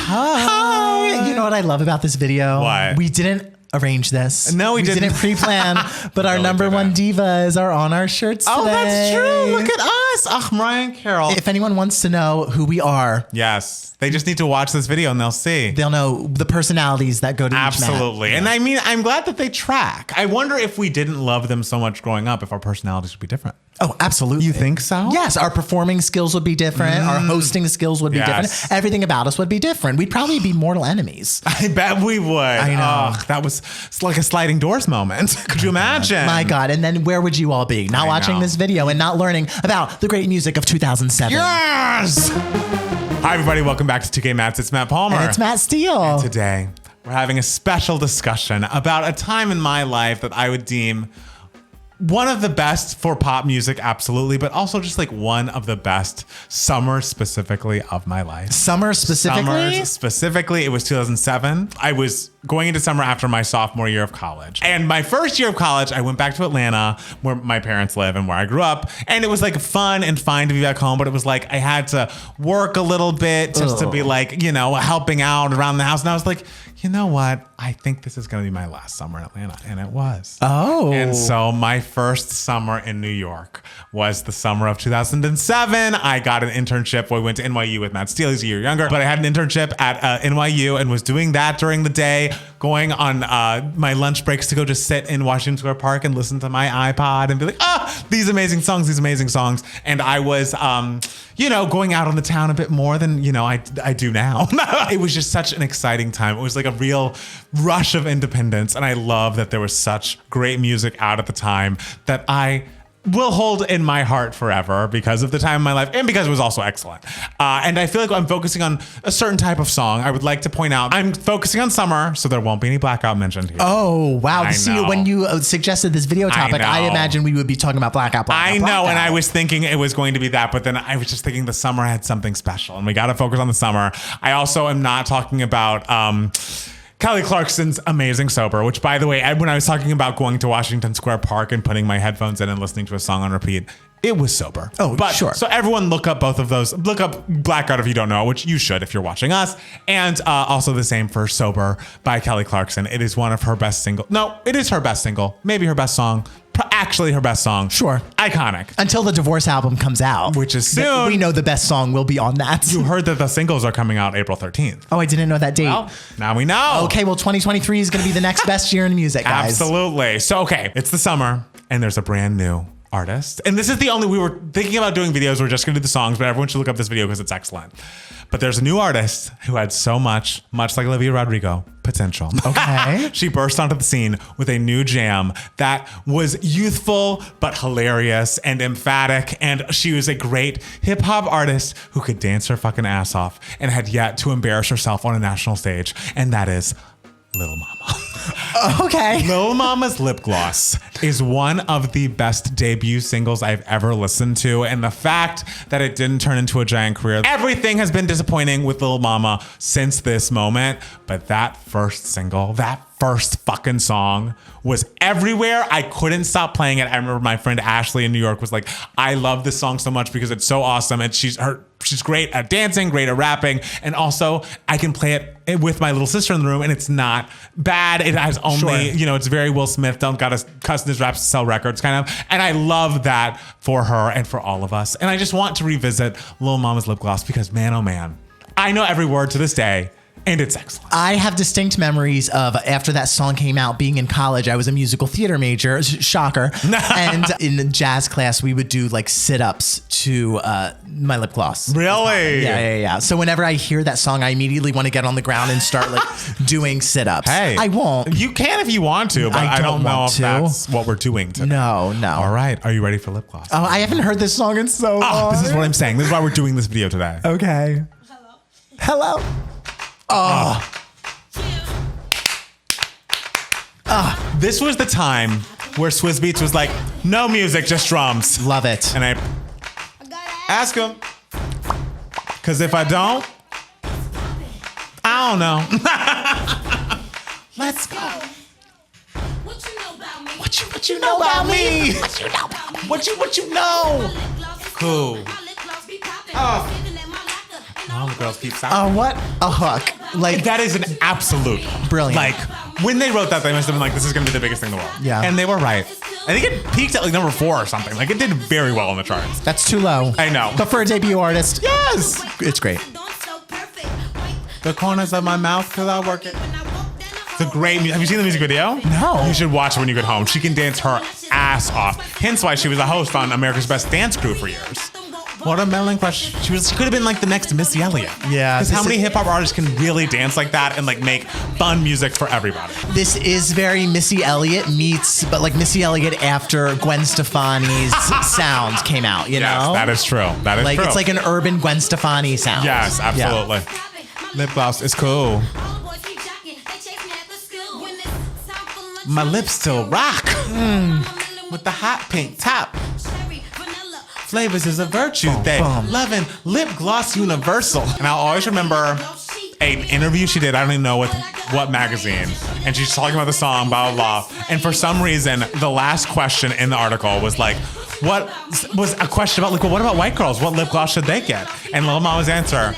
Hi. You know what I love about this video? What? We didn't arrange this. No, we didn't. pre-plan, but our number one divas are on our shirts today. Oh, that's true. Look at us. Ach, Mariah and Carol. If anyone wants to know who we are, Yes. They just need to watch this video and they'll see. they'll know the personalities that go to each Absolutely. mat. And I mean, I'm glad that they track. I wonder if we didn't love them so much growing up, if our personalities would be different. Oh, absolutely. You think so? Yes, our performing skills would be different. Our hosting skills would be Yes. different. Everything about us would be different. We'd probably be mortal enemies. I bet we would. I know. Ugh, that was it's like a sliding doors moment. Could you imagine? My God. And then where would you all be? Not I watching know. this video and not learning about the great music of 2007. Yes! Hi, everybody. Welcome back to 2K Mats. It's Matt Palmer. And it's Matt Steele. Today, we're having a special discussion about a time in my life that I would deem one of the best for pop music, absolutely, but also just like one of the best summers specifically of my life. Summer specifically? Summers specifically, it was 2007. I was going into summer after my sophomore year of college. And my first year of college, I went back to Atlanta where my parents live and where I grew up. And it was like fun and fine to be back home, but it was like I had to work a little bit just to be like, you know, helping out around the house. And I was like, you know what? I think this is going to be my last summer in Atlanta. And it was. Oh. And so my first summer in New York was the summer of 2007. I got an internship. We went to NYU with Matt Steele. He's a year younger. But I had an internship at NYU and was doing that during the day, going on my lunch breaks to go just sit in Washington Square Park and listen to my iPod and be like, these amazing songs, these amazing songs. And I was, you know, going out on the town a bit more than, you know, I do now. It was just such an exciting time. It was like a real rush of independence. And I love that there was such great music out at the time that I will hold in my heart forever because of the time of my life and because it was also excellent. And I feel like I'm focusing on a certain type of song. I would like to point out I'm focusing on summer, so there won't be any Blackout mentioned here. Oh, wow. I See, know. when you suggested this video topic, I know. imagine we would be talking about Blackout. I know, and I was thinking it was going to be that, but then I was just thinking the summer had something special, and we got to focus on the summer. I also am not talking about Kelly Clarkson's Amazing Sober, which, by the way, when I was talking about going to Washington Square Park and putting my headphones in and listening to a song on repeat, it was Sober. Oh, but, sure. So everyone look up both of those. Look up Blackout if you don't know, which you should if you're watching us. And also the same for Sober by Kelly Clarkson. It is one of her best single. No, it is her best single. Maybe her best song. Actually her best song. Sure. Iconic. Until the Divorce album comes out. Which is soon. We know the best song will be on that. You heard that the singles are coming out April 13th. Oh, I didn't know that date. Well, now we know. Okay, well, 2023 is going to be the next best year in music, guys. Absolutely. So, okay, it's the summer and there's a brand new artist. And this is the only, we were thinking about doing videos. We're just going to do the songs, but everyone should look up this video because it's excellent. But there's a new artist who had so much like Olivia Rodrigo, potential. Okay. She burst onto the scene with a new jam that was youthful, but hilarious and emphatic. And she was a great hip hop artist who could dance her fucking ass off and had yet to embarrass herself on a national stage. And that is Lil Mama. Okay. Lil Mama's Lip Gloss is one of the best debut singles I've ever listened to. And the fact that it didn't turn into a giant career, everything has been disappointing with Lil Mama since this moment. But that first single, that first fucking song was everywhere. I couldn't stop playing it. I remember my friend Ashley in New York was like, I love this song so much because it's so awesome. And she's great at dancing, great at rapping. And also I can play it with my little sister in the room and it's not bad. It has only, you know, it's very Will Smith. Don't gotta cuss in his raps to sell records kind of. And I love that for her and for all of us. And I just want to revisit Lil Mama's Lip Gloss because man, oh man, I know every word to this day. And it's excellent. I have distinct memories of after that song came out, being in college. I was a musical theater major, shocker. And in jazz class, we would do like sit-ups to my lip gloss. Really? Yeah. So whenever I hear that song, I immediately want to get on the ground and start like doing sit-ups. Hey. I won't. You can if you want to, but I don't know if that's what we're doing today. No. All right. Are you ready for lip gloss? Oh, I haven't heard this song in so long. This is what I'm saying. This is why we're doing this video today. Okay. Hello. Oh. This was the time where Swizz Beatz was like, no music, just drums. Love it. And I ask him, because if I don't, I don't know. Let's go. What you know about me? What you know about me? What you know? Cool. All girls keep stopping. Oh, what a hook. Like, That is an absolute Brilliant. Like, when they wrote that, they must have been like, this is going to be the biggest thing in the world. Yeah. And they were right. I think it peaked at like number 4 or something. Like, it did very well in the charts. that's too low. I know. But for a debut artist, Yes. it's great. The corners of my mouth because I work it. It's a great Have you seen the music video? No. You should watch it when you get home. She can dance her ass off. Hence why she was a host on America's Best Dance Crew for years. Watermelon Crush. She could have been like the next Missy Elliott. Yeah, Because how this many is- hip hop artists can really dance like that and like make fun music for everybody? This is very Missy Elliott meets, but like Missy Elliott after Gwen Stefani's sound came out, you Yes, know? that is true. That is like true. it's like an urban Gwen Stefani sound. Yes, Yeah. absolutely. Lip gloss is cool. My lips still rock. With the hot pink top. Flavors is a virtue. They bum. loving lip gloss universal. And I'll always remember an interview she did, I don't even know with what magazine. And she's talking about the song, blah, blah, blah. And for some reason, the last question in the article was like, what was a question about, like, well, what about white girls? What lip gloss should they get? And Lil Mama's answer,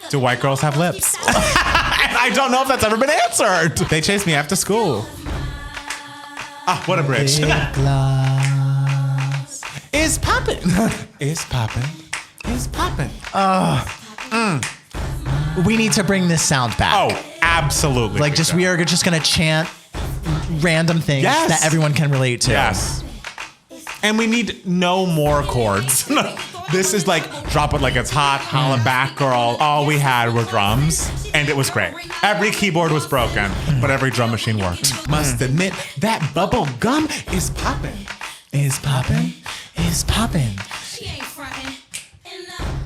do white girls have lips? And I don't know if that's ever been answered. They chased me after school. Ah, what a bridge. Lip gloss. It's popping. It's popping. It's popping. We need to bring this sound back. Oh, absolutely. Like we are just gonna chant random things Yes. that everyone can relate to. Yes. And we need no more chords. This is like drop it like it's hot, holla back, girl. All we had were drums, and it was great. Every keyboard was broken, but every drum machine worked. Must admit that bubble gum is popping. Is poppin', is poppin'.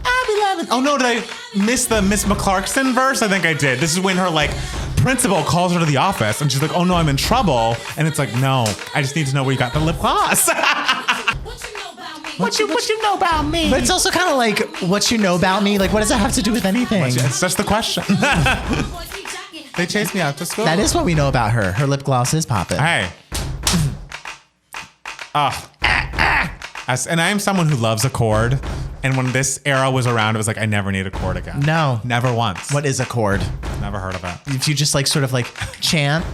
I be loving. Oh no, did I miss the Miss McClarkson verse? I think I did. This is when her like principal calls her to the office, and she's like, "Oh no, I'm in trouble." And it's like, "No, I just need to know where you got the lip gloss." What you know about me? But it's also kind of like what you know about me. Like, what does that have to do with anything? It's just the question. They chased me out to school. That is what we know about her. Her lip gloss is poppin'. Hey. And I am someone who loves a chord. And when this era was around, it was like, I never need a chord again. No. Never once. What is a chord? Never heard of it. If you just like sort of like chant,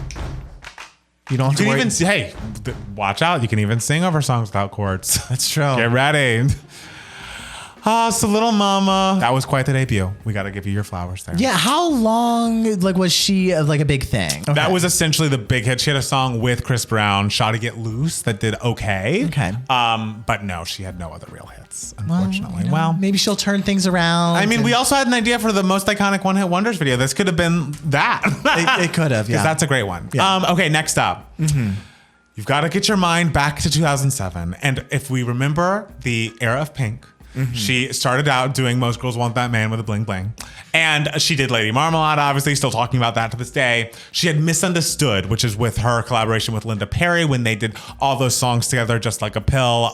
you don't have You to can worry. even hey, watch out. You can even sing over songs without chords. That's true. Get ready. Oh, so Little Mama. That was quite the debut. We got to give you your flowers there. Yeah, how long like was she like a big thing? That Okay. was essentially the big hit. She had a song with Chris Brown, Shawty Get Loose, that did okay. Okay. But no, she had no other real hits, unfortunately. You know, maybe she'll turn things around. I mean, and- we also had an idea for the most iconic one hit wonders video. This could have been that. it could have, yeah. Because that's a great one. Yeah. Okay, next up. You've got to get your mind back to 2007. And if we remember the era of Pink, she started out doing Most Girls Want That Man with a Bling Bling. And she did Lady Marmalade, obviously, still talking about that to this day. She had Misunderstood, which is with her collaboration with Linda Perry when they did all those songs together, Just Like a Pill,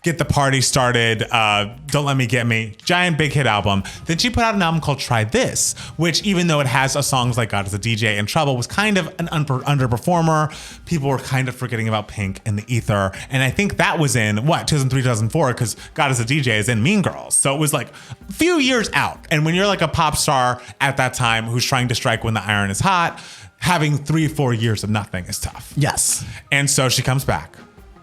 Get the Party Started, Don't Let Me Get Me, giant big hit album. Then she put out an album called Try This, which even though it has songs like God is a DJ and Trouble, was kind of an underperformer. People were kind of forgetting about Pink in the ether. And I think that was in, 2003, 2004, because God is a DJ is in Mean Girls. So it was like a few years out. And when you're like a pop star at that time who's trying to strike when the iron is hot, having 3-4 years of nothing is tough. Yes. And so she comes back.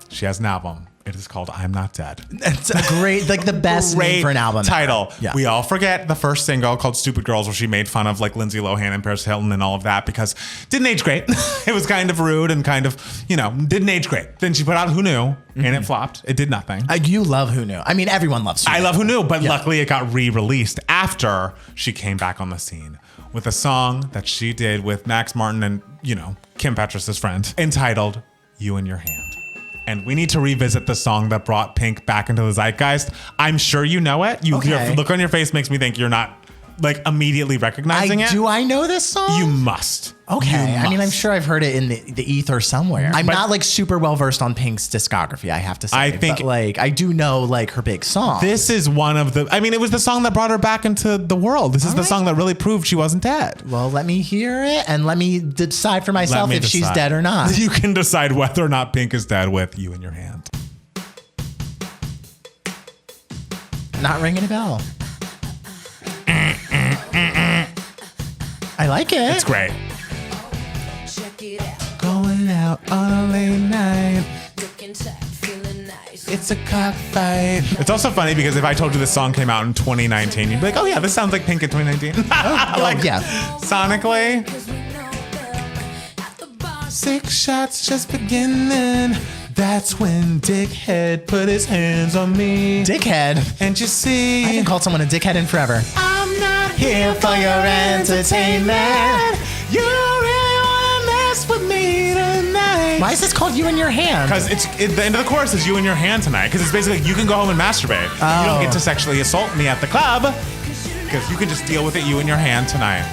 She has an album. It is called I'm Not Dead. It's a great, like the best name for an album. Title. Yeah. We all forget the first single called Stupid Girls, where she made fun of like Lindsay Lohan and Paris Hilton and all of that because it didn't age great. It was kind of rude and kind of, didn't age great. Then she put out Who Knew and it flopped. It did nothing. You love Who Knew. I mean, everyone loves Who I Knew. love Who Knew, but luckily it got re-released after she came back on the scene with a song that she did with Max Martin and, Kim Petras' friend, entitled You in Your Hand. And we need to revisit the song that brought Pink back into the zeitgeist. I'm sure you know it. Your Okay. look on your face makes me think you're not like immediately recognizing it. Do I know this song? You must. Okay. You I mean, I'm must. sure I've heard it in the ether somewhere. I'm But- not like super well versed on Pink's discography, I have to say. I think- but, like I do know like her big song. This is one of the, it was the song that brought her back into the world. This is the right. song that really proved she wasn't dead. Well, let me hear it and let me decide for myself if she's decide. dead or not. You can decide whether or not Pink is dead with You in Your Hand. Not ringing a bell. I like it. It's great. Check it out. Going out on a late night. Looking tight, feeling nice. It's a cockfight. It's also funny because if I told you this song came out in 2019, you'd be like, oh yeah, this sounds like Pink in 2019. Like, yeah. sonically. 'Cause we know that at the bar, 6 shots just beginning. That's when Dickhead put his hands on me. Dickhead. And you see, I haven't called someone a dickhead in forever. I'm not Here for your entertainment. You really wanna mess with me tonight? Why is this called You in Your Hand? Because the end of the chorus is you in your hand tonight. Because it's basically you can go home and masturbate. You don't get to sexually assault me at the club. Because you can just deal with it you in your hand tonight.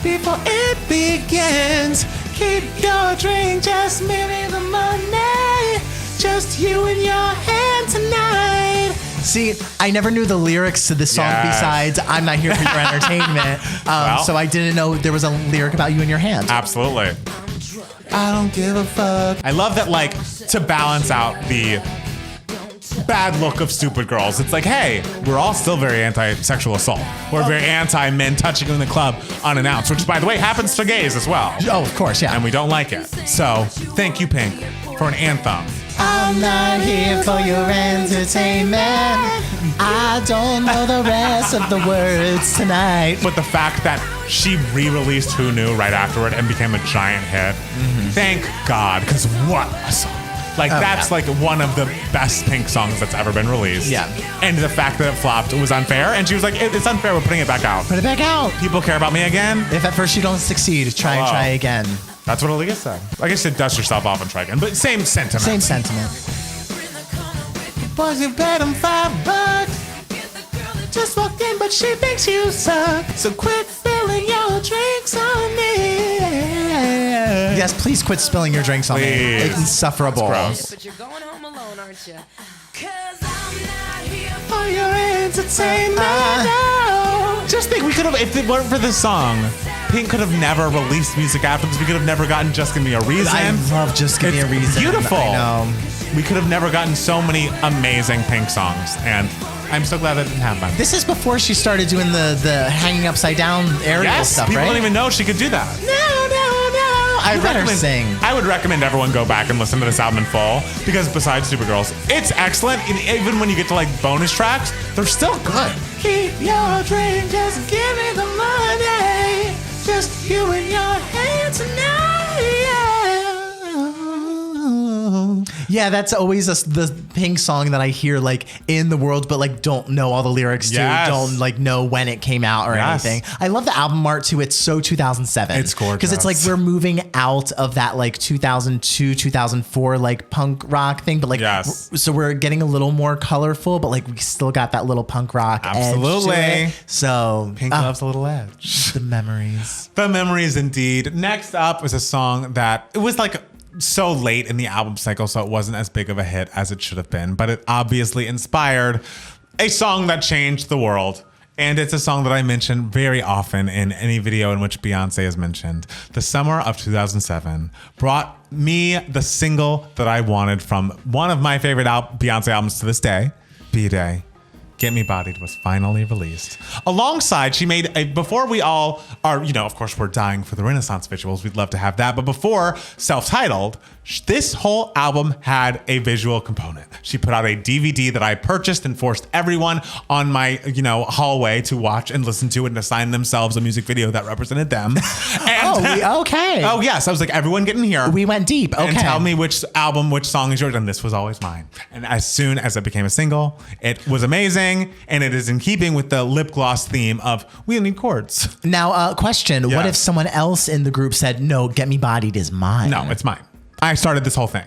Before it begins, keep your drink, just maybe the money. Just you in your hand tonight. See, I never knew the lyrics to this song Yes. besides I'm not here for your entertainment. Well. So I didn't know there was a lyric about you in your hand. Absolutely. I don't give a fuck. I love that, like, to balance out the bad look of stupid girls. It's like, hey, we're all still very anti-sexual assault. We're very anti-men touching in the club unannounced, which, by the way, happens to gays as well. Oh, of course, yeah. And we don't like it. So, thank you, Pink, for an anthem. I'm not here for your entertainment. I don't know the rest of the words tonight. But the fact that she re-released Who Knew right afterward and became a giant hit, thank God, because what a song. Like, that's like one of the best Pink songs that's ever been released. Yeah. And the fact that it flopped was unfair. And she was like, it's unfair, we're putting it back out. Put it back out. People care about me again. If at first you don't succeed, try and Wow. try again. That's what Aaliyah said. I guess it dust yourself off and try again. But same sentiment. Same sentiment. Boys, you bet him $5. Just walked in, but she thinks you suck. So quit filling your drinks on me. Yes, please quit spilling your drinks on me. Please. It's insufferable. That's gross. but you're going home alone, aren't you? 'Cause I'm not here for For your entertainment. Just think, we could have, if it weren't for this song, Pink could have never released music after this. We could have never gotten Just Give Me a Reason. I love Just Give Me a Reason. Beautiful. I know. We could have never gotten so many amazing Pink songs. And I'm so glad that didn't happen. This is before she started doing the hanging upside down aerial Yes, stuff, people right? don't even know she could do that. No. I I better sing. I would recommend everyone go back and listen to this album in full because besides Supergirls, it's excellent. And even when you get to like bonus tracks, they're still good. Keep your drink, just give me the money. Just you and your hands tonight. Yeah, that's always the Pink song that I hear like in the world, but like don't know all the lyrics Yes. to, don't like know when it came out or Yes. anything. I love the album art too. It's so 2007. It's gorgeous. because it's like we're moving out of that like 2002, 2004 like punk rock thing, but like Yes. so we're getting a little more colorful, but like we still got that little punk rock edge to Absolutely. it. So Pink loves a little edge. the memories. The memories indeed. Next up is a song that it was like so late in the album cycle, so it wasn't as big of a hit as it should have been, but it obviously inspired a song that changed the world. And it's a song that I mention very often in any video in which Beyonce is mentioned. The summer of 2007 brought me the single that I wanted from one of my favorite Beyonce albums to this day, B-Day. Get Me Bodied was finally released. Alongside, she made a, before we all are, you know, of course, we're dying for the Renaissance visuals. We'd love to have that. But before self-titled, this whole album had a visual component. She put out a DVD that I purchased and forced everyone on my, you know, hallway to watch and listen to and assign themselves a music video that represented them. And, Okay. oh, yes. I was like, everyone get in here. We went deep. Okay. And tell me which album, which song is yours. And this was always mine. And as soon as it became a single, it was amazing. And it is in keeping with the lip gloss theme of we don't need chords. Now, question. What Yes. if someone else in the group said, no, Get Me Bodied is mine? No, it's mine. I started this whole thing.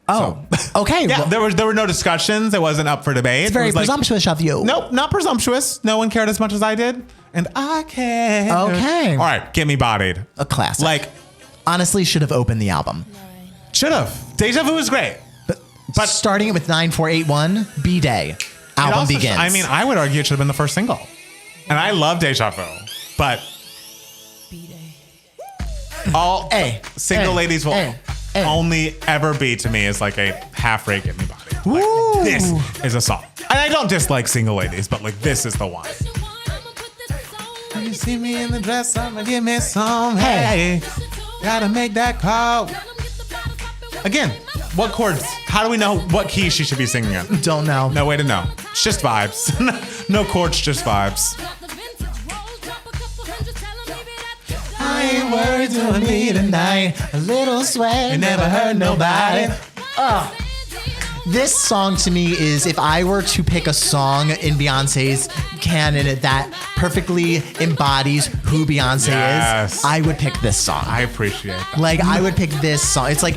Oh, okay. Yeah, well, there were no discussions. It wasn't up for debate. it's very It was like, presumptuous of you. Nope, not presumptuous. No one cared as much as I did. And I cared. Okay. All right, Get Me Bodied. A classic. Like, honestly, should have opened the album. should have. Deja Vu is great. But starting it with 9481, B-Day. It Album also begins. I mean, I would argue it should have been the first single. And I love Deja Vu. But all Hey, single hey, ladies will hey, hey. only ever be to me is like a half-rate Get Me Body. Like, Ooh. this is a song. And I don't dislike single ladies, but like this is the one. See me in the dress, I'ma give me some. Hey, gotta make that call. Again, what chords? How do we know what key she should be singing in? Don't know. No way to know. It's just vibes. No chords, just vibes. I ain't worried doing me tonight. A little sweat, it never hurt nobody. This song to me is, if I were to pick a song in Beyonce's canon that perfectly embodies who Beyonce Yes. is, I would pick this song. I appreciate that. Like, I would pick this song. It's like,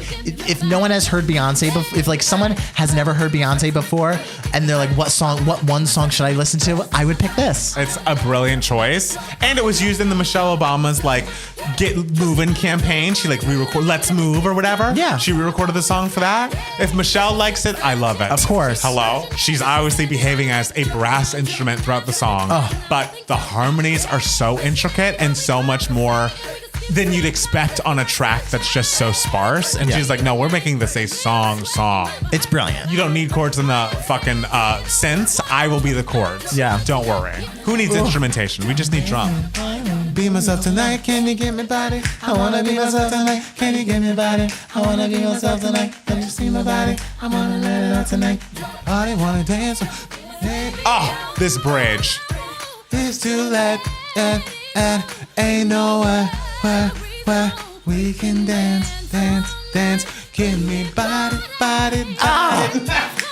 if no one has heard Beyonce before, if like someone has never heard Beyonce before and they're like, what one song should I listen to? I would pick this. It's a brilliant choice. And it was used in the Michelle Obama's like Get Moving campaign. She like re-record Let's Move or whatever. Yeah. She re-recorded the song for that. If Michelle likes it, I love it. Of course. Hello. She's obviously behaving as a brass instrument throughout the song. But the harmonies are so intricate and so much more than you'd expect on a track that's just so sparse. And Yeah. she's like, no, we're making this a song. It's brilliant. You don't need chords in the fucking synths. I will be the chords. Yeah. Don't worry. Who needs instrumentation? We just need drum. Be myself tonight. Can you get me body? I wanna be myself tonight. Can you get me body? I wanna be myself tonight. Can you see my body? I wanna let it out tonight. Body wanna dance. Oh, this bridge. It's too late. And ain't nowhere where we can dance. Give me body.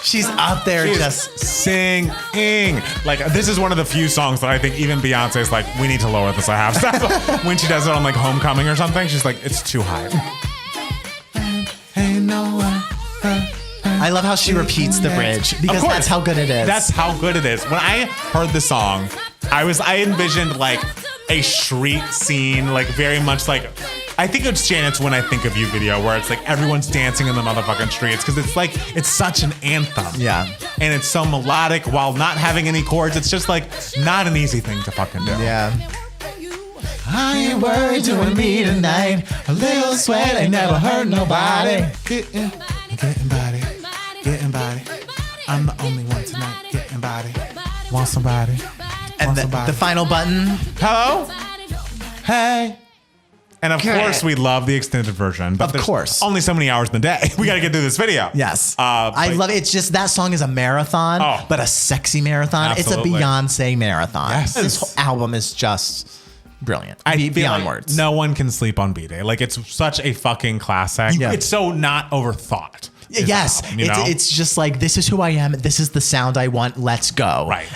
She's up there She's just. singing. Like, this is one of the few songs that I think even Beyonce's like, we need to lower this a half step. When she does it on like Homecoming or something, she's like, it's too high. Ain't no I love how she repeats the bridge because that's how good it is. That's how good it is. When I heard the song, I envisioned like a street scene, like very much like, I think it's Janet's When I Think of You video where it's like everyone's dancing in the motherfucking streets because it's like, it's such an anthem. Yeah. And it's so melodic while not having any chords. It's just like not an easy thing to fucking do. Yeah. I ain't worried doing me tonight. A little sweat ain't never hurt nobody. Getting body. I'm the only one tonight getting body. Want somebody. And the final button. Hello? Hey. And of course, we love the extended version. But Of there's course. only so many hours in the day. We got to get through this video. Yes. I love it. It's just that song is a marathon, Oh. but a sexy marathon. Absolutely. It's a Beyonce marathon. Yes. This whole album is just brilliant. I feel Beyond like words. no one can sleep on B-Day. Like, it's such a fucking classic. Yeah. It's so not overthought. this Yes. album, you know? It's just like, this is who I am. This is the sound I want. Let's go. Right.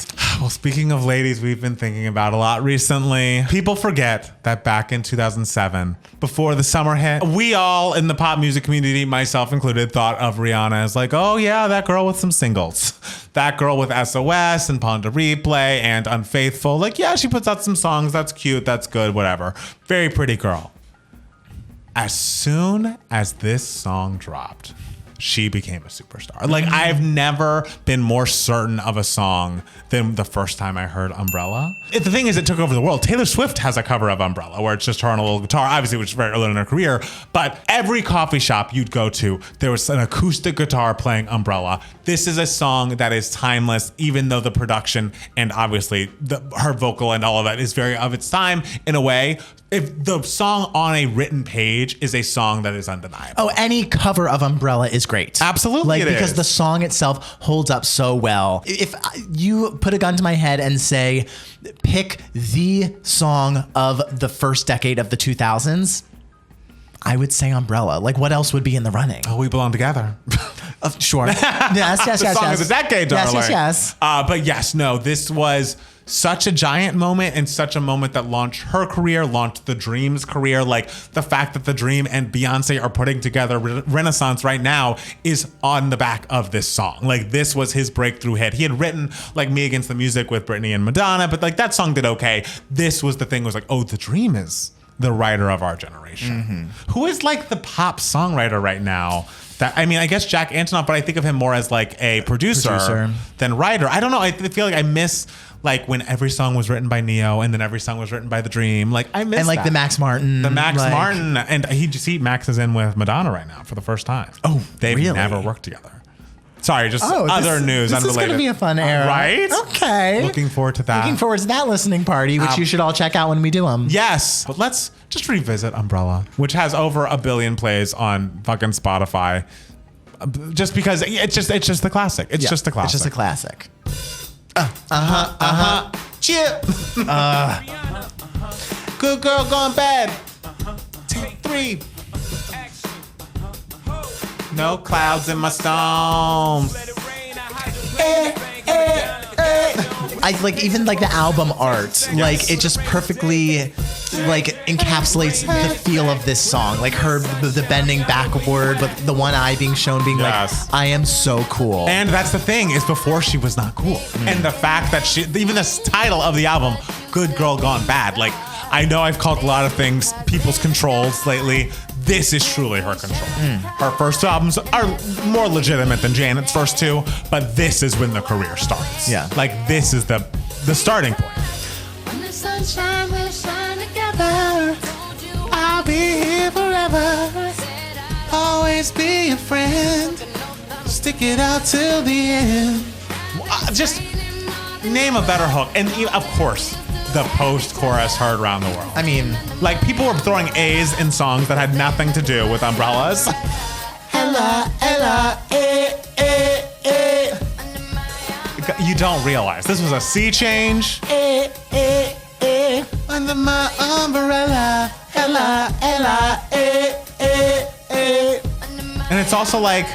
Well, speaking of ladies we've been thinking about a lot recently, people forget that back in 2007, before the summer hit, we all in the pop music community, myself included, thought of Rihanna as like, oh yeah, that girl with some singles. That girl with SOS and Pon de Replay and Unfaithful. Like, yeah, she puts out some songs. That's cute. That's good. Whatever. Very pretty girl. As soon as this song dropped, she became a superstar. Like, I've never been more certain of a song than the first time I heard Umbrella. The thing is, it took over the world. Taylor Swift has a cover of Umbrella where it's just her on a little guitar, obviously, which is very early in her career. But every coffee shop you'd go to, there was an acoustic guitar playing Umbrella. This is a song that is timeless, even though the production and obviously her vocal and all of that is very of its time in a way. If the song on a written page is a song that is undeniable. Oh, any cover of Umbrella is great. Absolutely Like, it because is. the song itself holds up so well. If you put a gun to my head and say, pick the song of the first decade of the 2000s, I would say Umbrella. Like, what else would be in the running? Oh, we belong together. Sure. Yes. The song of the decade, darling. Yes. But yes, no, this was such a giant moment and such a moment that launched her career, launched The Dream's career. Like, the fact that The Dream and Beyonce are putting together Renaissance right now is on the back of this song. Like, this was his breakthrough hit. He had written like Me Against the Music with Britney and Madonna, but like that song did okay. This was the thing, was like, oh, The Dream is the writer of our generation. Who is like the pop songwriter right now? That, I mean, I guess Jack Antonoff, but I think of him more as like a producer than writer. I don't know. I feel like I miss like when every song was written by Neo and then every song was written by The Dream. Like, I miss And like that. the Max Martin. The Max like- Martin. And Max is in with Madonna right now for the first time. Oh, They've really? never worked together. Sorry, just other news This is unrelated. going to be a fun era. Right? Okay. Looking forward to that. Looking forward to that listening party, which you should all check out when we do them. Yes. But let's just revisit Umbrella, which has over 1 billion plays on fucking Spotify. Just because it's just the classic. It's just a classic. It's just a classic. Chip. Good girl gone bad. 2, 3. No clouds in my storms. I like even like the album art, like it just perfectly like encapsulates the feel of this song. Like her the bending backward, but the one eye being shown, being Yes. like, I am so cool. And that's the thing, is before she was not cool. And the fact that even this title of the album, Good Girl Gone Bad, like, I know I've called a lot of things people's controls lately. This is truly her control. Her first two albums are more legitimate than Janet's first two, but this is when the career starts. Yeah. Like, this is the starting point. When the sunshine will shine together. I'll be here forever. Always be a friend. Stick it out till the end. Just name a better hook. And of course, the post-chorus heard around the world. I mean, Like, people were throwing A's in songs that had nothing to do with umbrellas. Ella, Ella, You don't realize this was a sea change. Under my umbrella, Ella, Ella, And it's also like,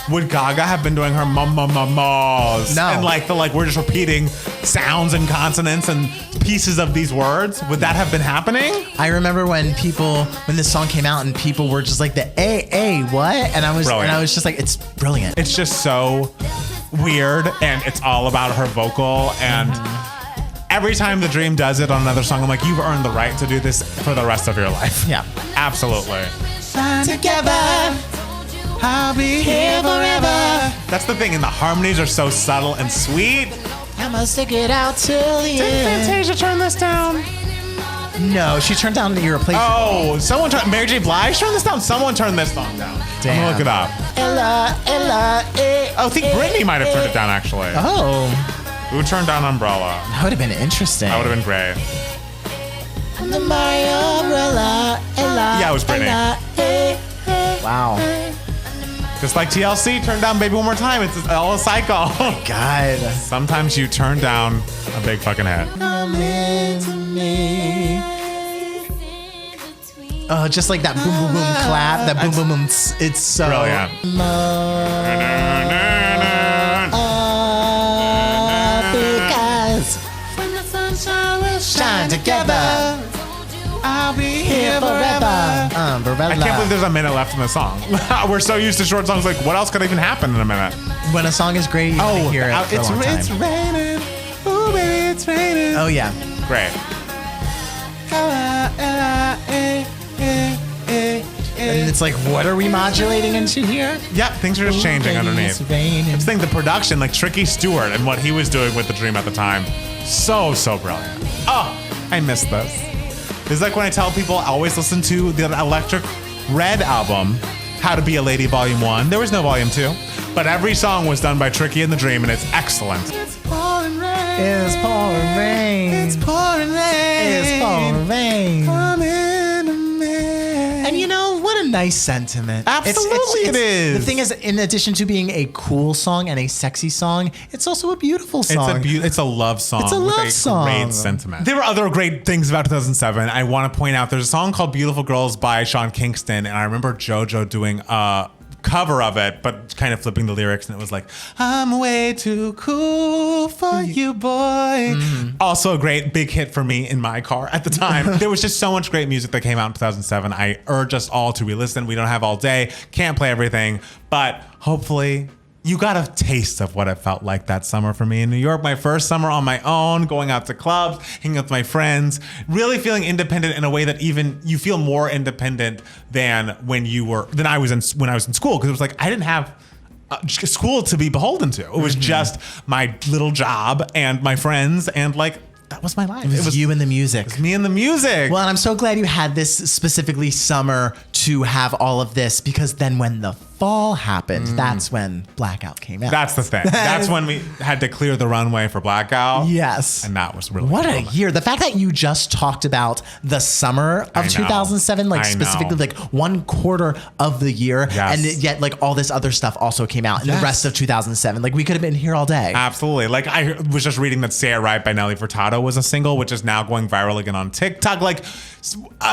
would Gaga have been doing her ma's? No. And like we're just repeating sounds and consonants and pieces of these words. Would that have been happening? I remember when this song came out and people were just like what? And I was just like, it's brilliant. It's just so weird, and it's all about her vocal. And every time The Dream does it on another song, I'm like, you've earned the right to do this for the rest of your life. Yeah. Absolutely. Together, I'll be here forever. That's the thing, and the harmonies are so subtle and sweet. I must stick it out till the end. Fantasia, turn this down. No, she turned down the irreplaceable. Oh, Mary J. Blige, turn this down. Someone turned this song down. Damn. I'm gonna look it up. Ella, Ella, I think Britney might have turned it down, actually. Oh, Who turned down Umbrella? that would have been interesting. That would have been great. Under my umbrella, Ella, Yeah, it was Britney. Ella, wow. Just like TLC, turn down Baby One More Time. It's all a cycle. God. Sometimes you turn down a big fucking hit. Come into me. Oh, just like that boom, boom, boom clap, that boom, boom, boom. It's so Brilliant. because When the sunshine will shine together, I'll be here forever. Umbrella. I can't believe there's a minute left in the song. We're so used to short songs. Like, what else could even happen in a minute? When a song is great, you can hear it for a long time. it's raining. Ooh, baby, it's raining. Oh yeah. Great. And it's like, what are we modulating into here? Yep, things are just changing Baby, underneath. it's raining. I think the production, like Tricky Stewart and what he was doing with The Dream at the time, so brilliant. Oh, I miss this. It's like when I tell people I always listen to the Electric Red album, How to Be a Lady Volume 1. There was no Volume 2, but every song was done by Tricky and The Dream, and it's excellent. It's pouring rain. It's pouring rain. It's pouring rain. It's pouring rain. Come in a man. And you know, what a nice sentiment. Absolutely it is. The thing is, in addition to being a cool song and a sexy song, it's also a beautiful song. It's a love song. It's a with love song. Great sentiment. There were other great things about 2007. I want to point out there's a song called "Beautiful Girls" by Sean Kingston, and I remember JoJo doing a cover of it, but kind of flipping the lyrics, and it was like, "I'm way too cool for you, boy." Also a great big hit for me in my car at the time. There was just so much great music that came out in 2007. I urge us all to re-listen. We don't have all day, can't play everything, but hopefully you got a taste of what it felt like that summer for me in New York. My first summer on my own, going out to clubs, hanging out with my friends, really feeling independent in a way that even you feel more independent than when I was in school, because it was like I didn't have school to be beholden to. It was just my little job and my friends, and like that was my life. It was you and the music. Me and the music. Well, and I'm so glad you had this specifically summer to have all of this, because then when the fall happened, that's when Blackout came out. That's the thing. That's when we had to clear the runway for Blackout. Yes. And that was really What cool. a year. The fact that you just talked about the summer I of know. 2007, like I specifically know. like 1/4 of the year. Yes. And yet like all this other stuff also came out in the Yes. rest of 2007. Like we could have been here all day. Absolutely. Like I was just reading that Say It Right by Nelly Furtado was a single, which is now going viral again on TikTok. Like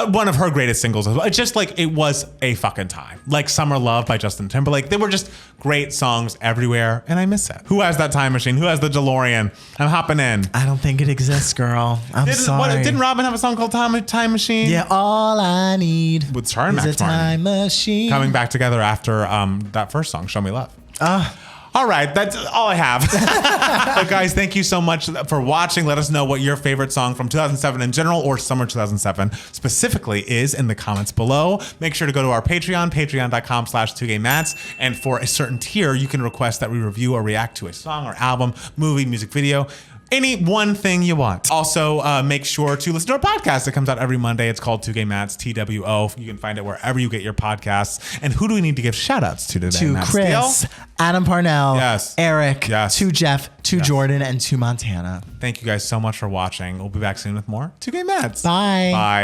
one of her greatest singles. It's just like, it was a fucking time. Like Summer Love by Justin Timberlake. They were just great songs everywhere. And I miss it. Who has that time machine? Who has the DeLorean? I'm hopping in. I don't think it exists, girl. I'm sorry. Didn't Robin have a song called Time Machine? Yeah, all I need With her and is a Max Martin. time machine. Coming back together after that first song, Show Me Love. All right, that's all I have. But guys, thank you so much for watching. Let us know what your favorite song from 2007 in general or summer 2007 specifically is in the comments below. Make sure to go to our Patreon, patreon.com/2gaymats. And for a certain tier, you can request that we review or react to a song or album, movie, music video. Any one thing you want. Also, make sure to listen to our podcast. It comes out every Monday. It's called 2Gay Mats, TWO. You can find it wherever you get your podcasts. And who do we need to give shout outs to today? To Matt Chris, Steele? Adam Parnell, Yes. Eric, Yes. to Jeff, to Yes. Jordan, and to Montana. Thank you guys so much for watching. We'll be back soon with more 2Gay Mats. Bye. Bye.